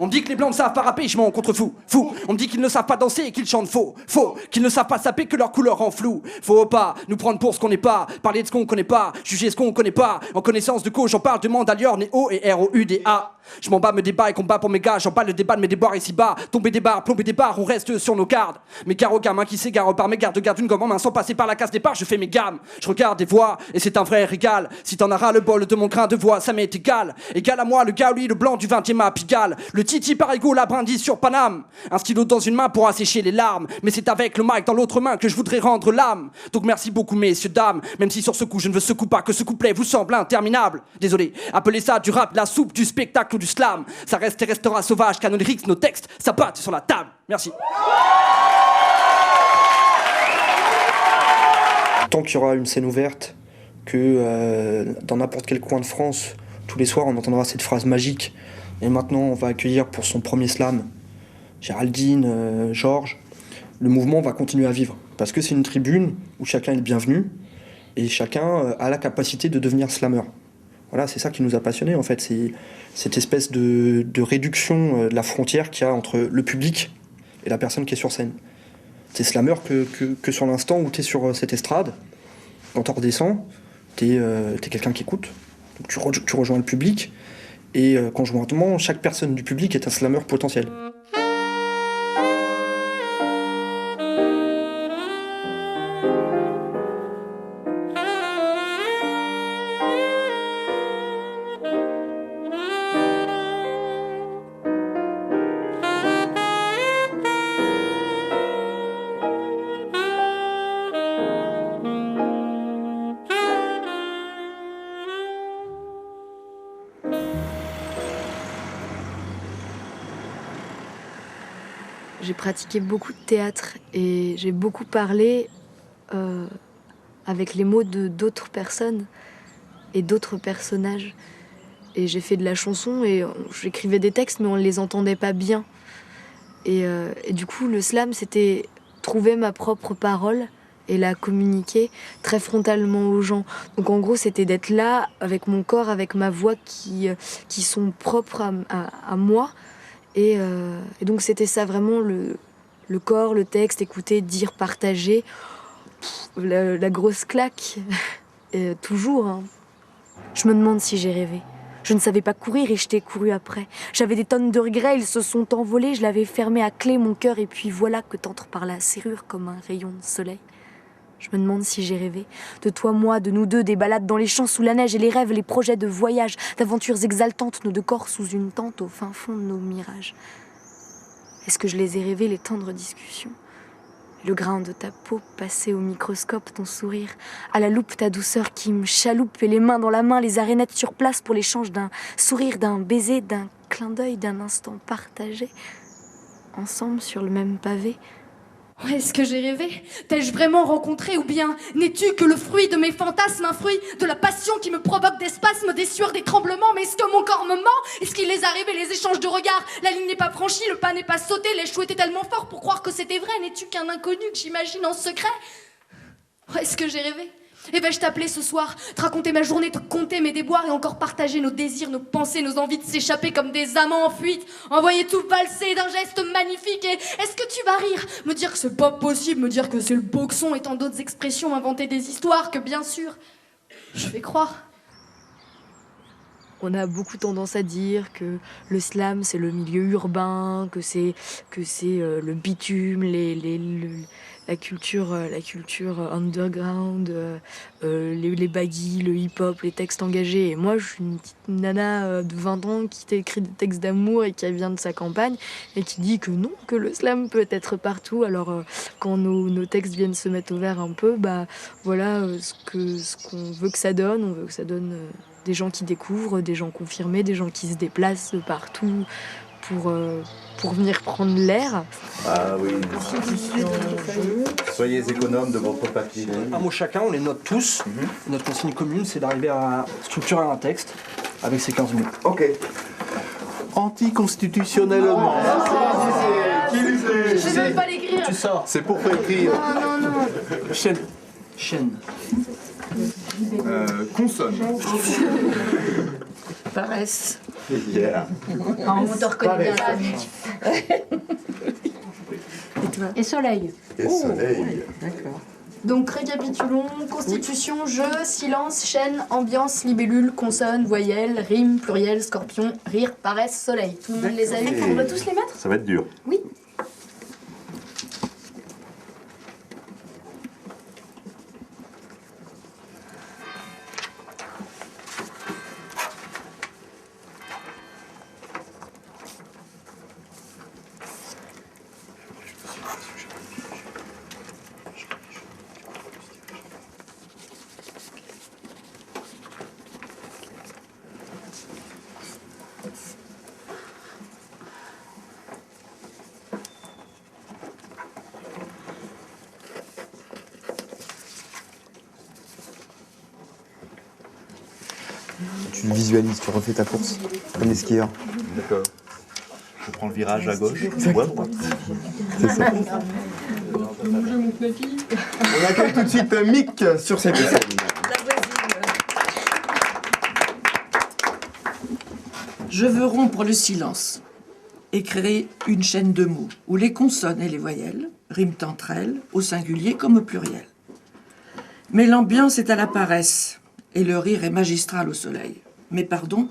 On me dit que les blancs ne savent pas rapper, je m'en contrefous. Fou. On me dit qu'ils ne savent pas danser et qu'ils chantent faux. Faux. Qu'ils ne savent pas saper que leur couleur rend flou. Faut pas nous prendre pour ce qu'on n'est pas. Parler de ce qu'on connaît pas. Juger ce qu'on connaît pas. En connaissance de cause, j'en parle. Demande à Lior, Néo et R-O-U-D-A. Je m'en bats, me débat et combat pour mes gars. J'en parle le débat de mes déboires ici bas. Tomber des barres, plomber des barres, on reste sur nos gardes. Mes carreaux gamins qui s'égarent par mes gardes. Garde une gomme en main sans passer par la case départ. Je fais mes gammes. Je regarde des voix et c'est un vrai régal. Si t'en auras le bol de mon grain de voix, ça m'est égal. Égal à moi, le gars, lui, le blanc du 20e à Pigalle. Le titi par égaux, la brindille sur Paname. Un stylo dans une main pour assécher les larmes. Mais c'est avec le mic dans l'autre main que je voudrais rendre l'âme. Donc merci beaucoup, messieurs, dames. Même si sur ce coup, je ne veux secouer pas que ce couplet vous semble interminable. Désolé, appelez ça du rap, de la soupe, du spectacle ou du slam. Ça reste et restera sauvage, canon lyrics, nos textes, ça batte sur la table. Merci. Tant qu'il y aura une scène ouverte, que dans n'importe quel coin de France, tous les soirs on entendra cette phrase magique. Et maintenant on va accueillir pour son premier slam Géraldine, Georges. Le mouvement va continuer à vivre. Parce que c'est une tribune où chacun est le bienvenu et chacun a la capacité de devenir slammer. Voilà, c'est ça qui nous a passionnés en fait, c'est cette espèce de réduction de la frontière qu'il y a entre le public et la personne qui est sur scène. T'es slammer que sur l'instant où t'es sur cette estrade, quand t'en redescends, t'es quelqu'un qui écoute, donc tu rejoins le public, et conjointement, chaque personne du public est un slammer potentiel. J'ai pratiqué beaucoup de théâtre et j'ai beaucoup parlé avec les mots de d'autres personnes et d'autres personnages. Et j'ai fait de la chanson et j'écrivais des textes mais on ne les entendait pas bien. Et du coup, le slam, c'était trouver ma propre parole et la communiquer très frontalement aux gens. Donc en gros, c'était d'être là avec mon corps, avec ma voix qui sont propres à moi. Et donc c'était ça vraiment, le corps, le texte, écouter, dire, partager. La grosse claque, toujours. Hein. Je me demande si j'ai rêvé. Je ne savais pas courir et je t'ai couru après. J'avais des tonnes de regrets, ils se sont envolés. Je l'avais fermé à clé mon cœur et puis voilà que t'entres par la serrure comme un rayon de soleil. Je me demande si j'ai rêvé. De toi, moi, de nous deux, des balades dans les champs sous la neige et les rêves, les projets de voyage, d'aventures exaltantes, nos deux corps sous une tente au fin fond de nos mirages. Est-ce que je les ai rêvés, les tendres discussions? Le grain de ta peau passé au microscope, ton sourire, à la loupe ta douceur qui me chaloupe et les mains dans la main, les arénettes sur place pour l'échange d'un sourire, d'un baiser, d'un clin d'œil, d'un instant partagé, ensemble sur le même pavé. Est-ce que j'ai rêvé? T'ai-je vraiment rencontré ou bien n'es-tu que le fruit de mes fantasmes, un fruit de la passion qui me provoque des spasmes, des sueurs, des tremblements? Mais est-ce que mon corps me ment? Est-ce qu'il les a rêvés, les échanges de regards? La ligne n'est pas franchie, le pas n'est pas sauté, l'échou était tellement fort pour croire que c'était vrai. N'es-tu qu'un inconnu que j'imagine en secret? Est-ce que j'ai rêvé? Et vais-je t'appeler ce soir, te raconter ma journée, te conter mes déboires et encore partager nos désirs, nos pensées, nos envies de s'échapper comme des amants en fuite, envoyer tout valser d'un geste magnifique? Et est-ce que tu vas rire, me dire que c'est pas possible, me dire que c'est le boxon et tant d'autres expressions, inventer des histoires que bien sûr je vais croire? On a beaucoup tendance à dire que le slam, c'est le milieu urbain, que c'est le bitume, la culture underground, les baggy, le hip-hop, les textes engagés. Et moi, je suis une petite nana de 20 ans qui t'a écrit des textes d'amour et qui vient de sa campagne et qui dit que non, que le slam peut être partout. Alors, quand nos textes viennent se mettre au vert un peu, bah voilà ce qu'on veut que ça donne. On veut que ça donne des gens qui découvrent, des gens confirmés, des gens qui se déplacent partout pour venir prendre l'air. Ah oui. Soyez économes de votre papier. Un mot chacun, on les note tous. Notre consigne commune, c'est d'arriver à structurer un texte avec ces 15 mots. Ok. Anticonstitutionnellement. Je ne veux pas l'écrire. Tu sors. C'est pour pas écrire. Non, non, non. Chaîne. Chaîne. Consonne. Paresse. Yeah. On te reconnaît bien là. Et toi? Et soleil. Et soleil. D'accord. Donc récapitulons, constitution, jeu, silence, chaîne, ambiance, libellule, consonne, voyelle, rime, pluriel, scorpion, rire, paresse, soleil. Tout le monde les a eu. On va tous les mettre? Ça va être dur. Oui. Tu visualises, tu refais ta course, comme les skieurs. D'accord. Je prends le virage à gauche ou à droite. C'est ça. On accueille tout de suite Mick sur cette scène. Je veux rompre le silence et créer une chaîne de mots où les consonnes et les voyelles riment entre elles, au singulier comme au pluriel. Mais l'ambiance est à la paresse et le rire est magistral au soleil. Mais pardon,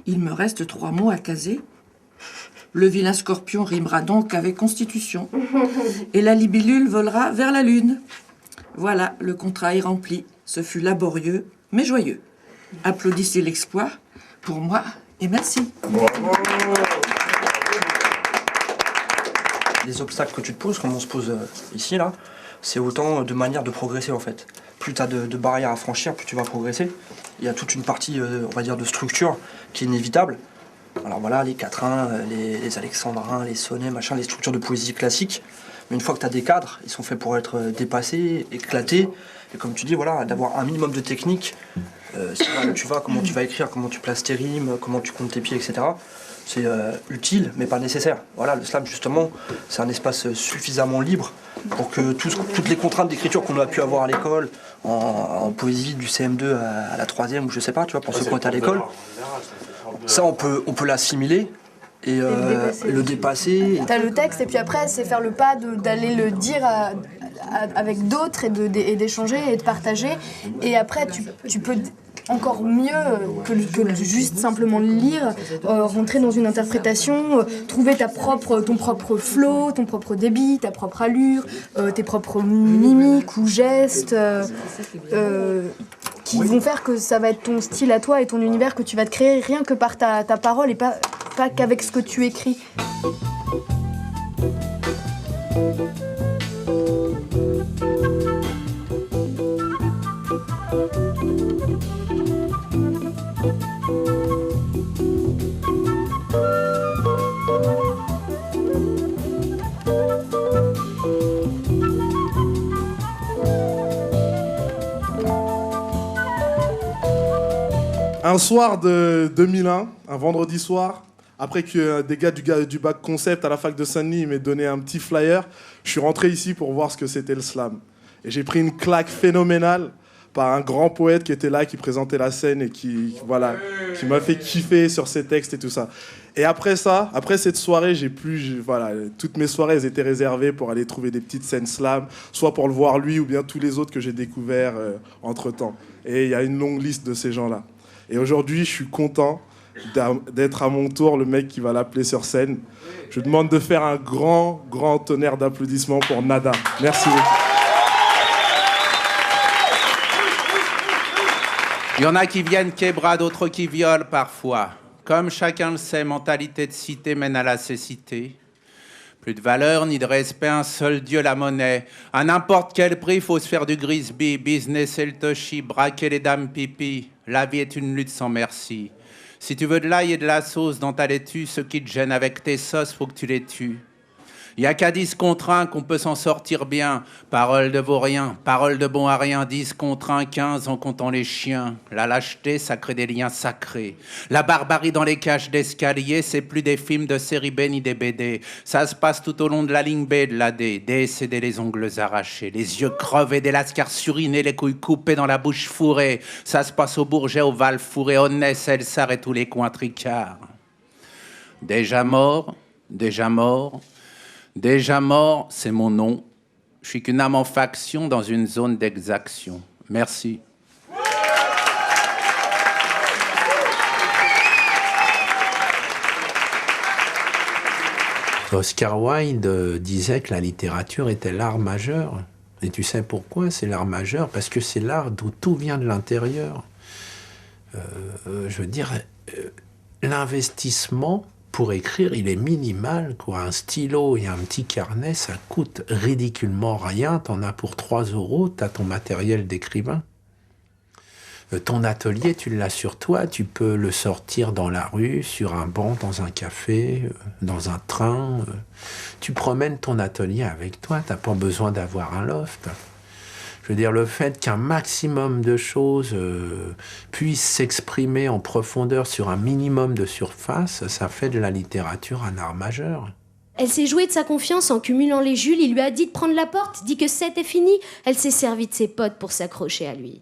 il me reste 3 mots à caser. Le vilain scorpion rimera donc avec constitution et la libellule volera vers la lune. Voilà, le contrat est rempli. Ce fut laborieux, mais joyeux. Applaudissez l'exploit pour moi et merci. Les obstacles que tu te poses, comme on se pose ici, là, c'est autant de manières de progresser en fait. Plus tu as de barrières à franchir, plus tu vas progresser. Il y a toute une partie, on va dire, de structure qui est inévitable. Alors voilà, les quatrains, les alexandrins, les sonnets, machin, les structures de poésie classique. Mais une fois que tu as des cadres, ils sont faits pour être dépassés, éclatés. Et comme tu dis, voilà, d'avoir un minimum de technique. C'est là où tu vas, comment tu vas écrire, comment tu places tes rimes, comment tu comptes tes pieds, etc. C'est utile, mais pas nécessaire. Voilà, le slam, justement, c'est un espace suffisamment libre pour que toutes les contraintes d'écriture qu'on a pu avoir à l'école, en poésie du CM2 à la 3e, ou je sais pas, tu vois, pour ceux qui ont été à l'école, ça, on peut l'assimiler et le dépasser. T'as le texte et puis après, c'est faire le pas d'aller le dire avec d'autres et d'échanger et de partager. Et après, tu peux encore mieux que juste simplement le lire, rentrer dans une interprétation, trouver ton propre flow, ton propre débit, ta propre allure, tes propres mimiques ou gestes qui vont faire que ça va être ton style à toi et ton univers que tu vas te créer rien que par ta parole et pas qu'avec ce que tu écris. Un soir de 2001, un vendredi soir, après que des gars du bac concept à la fac de Saint-Denis m'aient donné un petit flyer, je suis rentré ici pour voir ce que c'était le slam. Et j'ai pris une claque phénoménale par un grand poète qui était là, qui présentait la scène et qui m'a fait kiffer sur ses textes et tout ça. Et après ça, après cette soirée, toutes mes soirées elles étaient réservées pour aller trouver des petites scènes slam, soit pour le voir lui ou bien tous les autres que j'ai découverts entre-temps. Et il y a une longue liste de ces gens-là. Et aujourd'hui, je suis content d'être à mon tour le mec qui va l'appeler sur scène. Je demande de faire un grand, grand tonnerre d'applaudissements pour Nada. Merci beaucoup. Il y en a qui viennent québra, d'autres qui violent parfois. Comme chacun le sait, mentalité de cité mène à la cécité. Plus de valeur ni de respect, un seul Dieu, la monnaie. À n'importe quel prix, faut se faire du grisby. Business et le toshi, braquer les dames pipi. La vie est une lutte sans merci. Si tu veux de l'ail et de la sauce dans ta laitue, ceux qui te gênent avec tes sauces, faut que tu les tues. Y a qu'à 10 contre 1 qu'on peut s'en sortir bien. Parole de vaurien, parole de bon à rien. 10 contre 1, 15 en comptant les chiens. La lâcheté, ça crée des liens sacrés. La barbarie dans les cages d'escalier, c'est plus des films de série B ni des BD. Ça se passe tout au long de la ligne B de la D. Décédés, les ongles arrachés, les yeux crevés, des lascars surinés, les couilles coupées dans la bouche fourrée. Ça se passe au Bourget, au Val fourré, au Ness, Elsart et tous les coins tricards. Déjà mort, déjà mort. Déjà mort, c'est mon nom. Je suis qu'une âme en faction dans une zone d'exaction. Merci. Oscar Wilde disait que la littérature était l'art majeur. Et tu sais pourquoi c'est l'art majeur? Parce que c'est l'art d'où tout vient de l'intérieur. Je veux dire, l'investissement pour écrire, il est minimal, quoi. Un stylo et un petit carnet, ça coûte ridiculement rien. T'en as pour 3 €, t'as ton matériel d'écrivain. Ton atelier, tu l'as sur toi, tu peux le sortir dans la rue, sur un banc, dans un café, dans un train. Tu promènes ton atelier avec toi, t'as pas besoin d'avoir un loft. Je veux dire, le fait qu'un maximum de choses puissent s'exprimer en profondeur sur un minimum de surface, ça fait de la littérature un art majeur. Elle s'est jouée de sa confiance en cumulant les Jules. Il lui a dit de prendre la porte, dit que c'était fini. Elle s'est servie de ses potes pour s'accrocher à lui.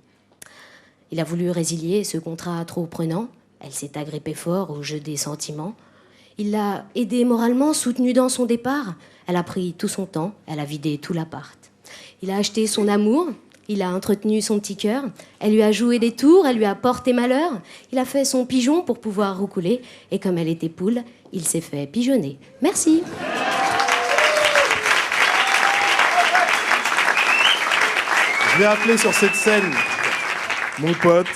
Il a voulu résilier ce contrat trop prenant. Elle s'est agrippée fort au jeu des sentiments. Il l'a aidée moralement, soutenue dans son départ. Elle a pris tout son temps, elle a vidé tout l'appart. Il a acheté son amour, il a entretenu son petit cœur. Elle lui a joué des tours, elle lui a porté malheur. Il a fait son pigeon pour pouvoir roucouler. Et comme elle était poule, il s'est fait pigeonner. Merci. Je vais appeler sur cette scène mon pote.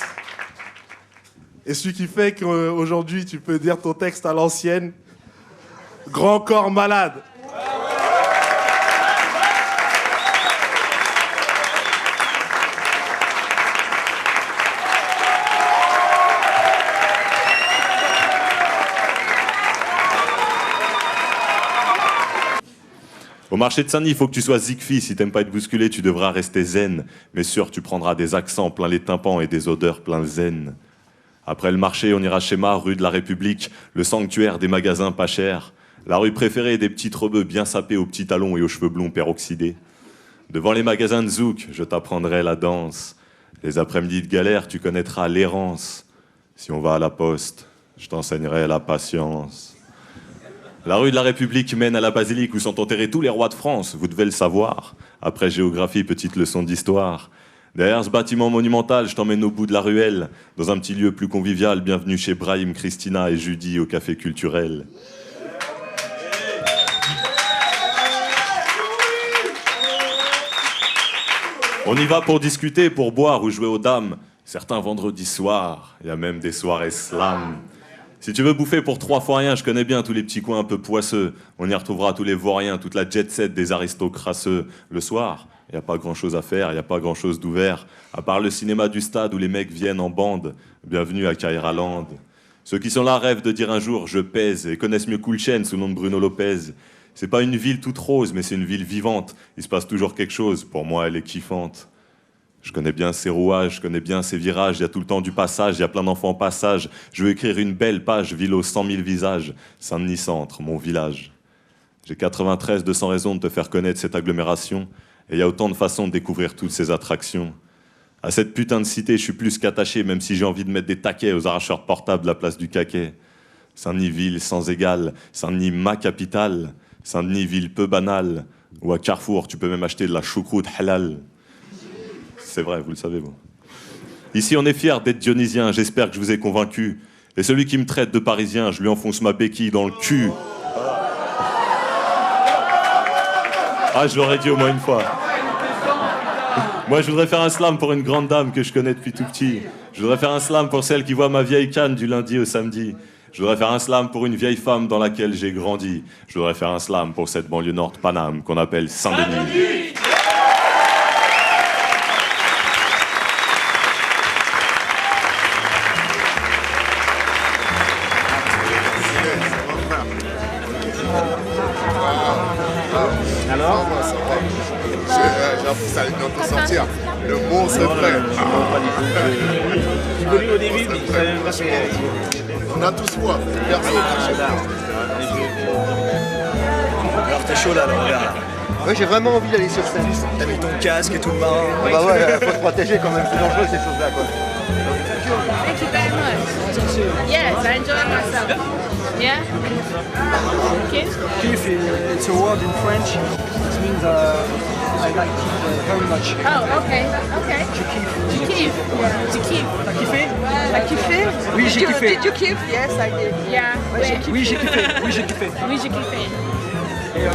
Et celui qui fait qu'aujourd'hui, tu peux dire ton texte à l'ancienne. Grand corps malade. Au marché de Saint-Denis, il faut que tu sois Zigfi. Si t'aimes pas être bousculé, tu devras rester zen. Mais sûr, tu prendras des accents plein les tympans et des odeurs plein le zen. Après le marché, on ira chez Ma, rue de la République, le sanctuaire des magasins pas chers. La rue préférée des petits rebeux bien sapés aux petits talons et aux cheveux blonds peroxydés. Devant les magasins de Zouk, je t'apprendrai la danse. Les après-midi de galère, tu connaîtras l'errance. Si on va à la poste, je t'enseignerai la patience. La rue de la République mène à la basilique où sont enterrés tous les rois de France, vous devez le savoir. Après géographie, petite leçon d'histoire. Derrière ce bâtiment monumental, je t'emmène au bout de la ruelle, dans un petit lieu plus convivial. Bienvenue chez Brahim, Christina et Judy au café culturel. On y va pour discuter, pour boire ou jouer aux dames. Certains vendredis soirs, il y a même des soirées slam. Si tu veux bouffer pour 3 fois rien, je connais bien tous les petits coins un peu poisseux. On y retrouvera tous les vauriens, toute la jet set des aristocrasseux. Le soir, il n'y a pas grand-chose à faire, il n'y a pas grand-chose d'ouvert, à part le cinéma du stade où les mecs viennent en bande. Bienvenue à Kairaland. Ceux qui sont là rêvent de dire un jour « je pèse » et connaissent mieux Coolchen sous le nom de Bruno Lopez. C'est pas une ville toute rose, mais c'est une ville vivante. Il se passe toujours quelque chose. Pour moi, elle est kiffante. Je connais bien ses rouages, je connais bien ses virages. Il y a tout le temps du passage, il y a plein d'enfants en passage. Je veux écrire une belle page, ville aux 100 000 visages. Saint-Denis Centre, mon village. J'ai 93 200 raisons de te faire connaître cette agglomération. Et il y a autant de façons de découvrir toutes ces attractions. À cette putain de cité, je suis plus qu'attaché, même si j'ai envie de mettre des taquets aux arracheurs de portables à la place du caquet. Saint-Denis, ville sans égal. Saint-Denis, ma capitale. Saint-Denis, ville peu banale. Ou à Carrefour, tu peux même acheter de la choucroute halal. C'est vrai, vous le savez, vous. Ici, on est fiers d'être dionysien, j'espère que je vous ai convaincu. Et celui qui me traite de parisien, je lui enfonce ma béquille dans le cul. Ah, je l'aurais dit au moins une fois. Moi, je voudrais faire un slam pour une grande dame que je connais depuis tout petit. Je voudrais faire un slam pour celle qui voit ma vieille canne du lundi au samedi. Je voudrais faire un slam pour une vieille femme dans laquelle j'ai grandi. Je voudrais faire un slam pour cette banlieue nord de Paname qu'on appelle Saint-Denis. Alors ça allait bientôt sortir. Le monstre est prêt. J'ai connu au début, mais je savais même pas que... On a tous foi. Perso. Alors t'es chaud là, le regard là. Ouais, j'ai vraiment envie d'aller sur scène. Avec ton casque et tout le marin. Bah ouais, faut se protéger quand même, c'est dangereux ces choses-là quoi. Thank you very much. Yes, I enjoy myself. Yeah? Kiff? Kiff, it's a word in French. It means I like it very much. Oh, okay, okay. Tu kiffes. Tu kiffes? Tu kiffes. T'as kiffé? T'as kiffé? Oui, j'ai kiffé. Did you kiff? Yes, I did. Yeah. Oui, j'ai kiffé. Oui, j'ai kiffé. Oui, j'ai kiffé. Et